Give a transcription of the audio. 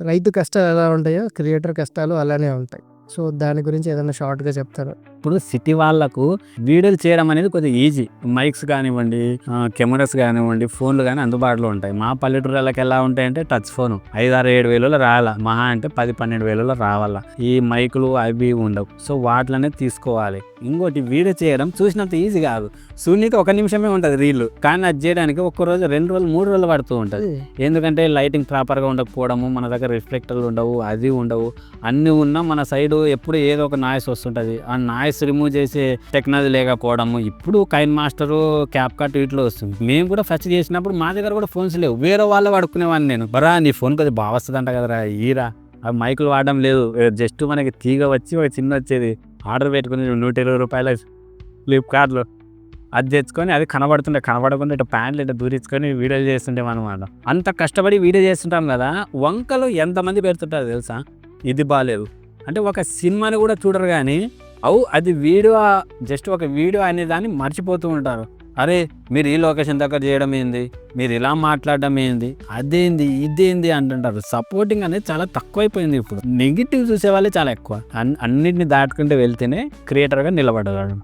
రైతు కష్టాలు ఎలా ఉంటాయో క్రియేటర్ కష్టాలు అలానే ఉంటాయి. సో, దాని గురించి ఏదైనా షార్ట్‌గా చెప్తారా? ఇప్పుడు సిటీ వాళ్ళకు వీడియోలు చేయడం అనేది కొద్దిగా ఈజీ. మైక్స్ కానివ్వండి, కెమెరాస్ కానివ్వండి, ఫోన్లు గానీ అందుబాటులో ఉంటాయి. మా పల్లెటూరోళ్ళకి ఎలా ఉంటాయంటే టచ్ ఫోను 5, 6, 7 వేలలో రావాలా. మహా అంటే 10, 12 వేలలో రావాలా. ఈ మైకులు అవి ఉండవు. సో, వాటిలనేది తీసుకోవాలి. ఇంకోటి వీడియో చేయడం చూసినంత ఈజీ కాదు. శూన్యత 1 నిమిషమే ఉంటుంది రీల్. కానీ అది చేయడానికి ఒక్కరోజు, 2 రోజులు, 3 రోజులు పడుతూ ఉంటుంది. ఎందుకంటే లైటింగ్ ప్రాపర్‌గా ఉండకపోవడము, మన దగ్గర రిఫ్లెక్టర్లు ఉండవు, అది ఉండవు. అన్నీ ఉన్నా మన సైడు ఎప్పుడు ఏదో ఒక నాయిస్ వస్తుంటుంది. ఆ నాయిస్ రిమూవ్ చేసే టెక్నాలజీ లేకపోవడము. ఇప్పుడు కైన్ మాస్టరు, క్యాప్‌కట్ వీటిలో వస్తుంది. మేము కూడా ఫస్ట్ చేసినప్పుడు మా దగ్గర కూడా ఫోన్స్ లేవు. వేరే వాళ్ళు వాడుకునేవాడిని నేను. బరా నీ ఫోన్ కొద్దిగా బాగా వస్తుందంట కదరా ఈరా. ఆ మైకులు వాడడం లేదు. జస్ట్ మనకి తీగ వచ్చి ఒక చిన్న వచ్చేది. ఆర్డర్ పెట్టుకుని ₹120 ఫ్లిప్‌కార్ట్‌లో అది తెచ్చుకొని అది కనబడకుండా ఇట్లా ప్యాంట్లు ఇట్లా దూరించుకొని వీడియోలు చేస్తుంటాం అనమాట. అంత కష్టపడి వీడియో చేస్తుంటాం కదా, వంకలు ఎంతమంది పెడుతుంటారు తెలుసా? ఇది బాలేదు అంటే ఒక సినిమాని కూడా చూడరు కానీ అది వీడియో, జస్ట్ ఒక వీడియో అనే దాన్ని మర్చిపోతూ ఉంటారు. అరే మీరు ఈ లొకేషన్ దగ్గర చేయడం ఏంది, మీరు ఇలా మాట్లాడడం ఏంది, అదేంది ఇదేంది అంటుంటారు. సపోర్టింగ్ అనేది చాలా తక్కువైపోయింది. ఇప్పుడు నెగిటివ్ చూసే వాళ్ళే చాలా ఎక్కువ. అన్నిటిని దాటుకుంటూ వెళ్తేనే క్రియేటర్గా నిలబడగలడు.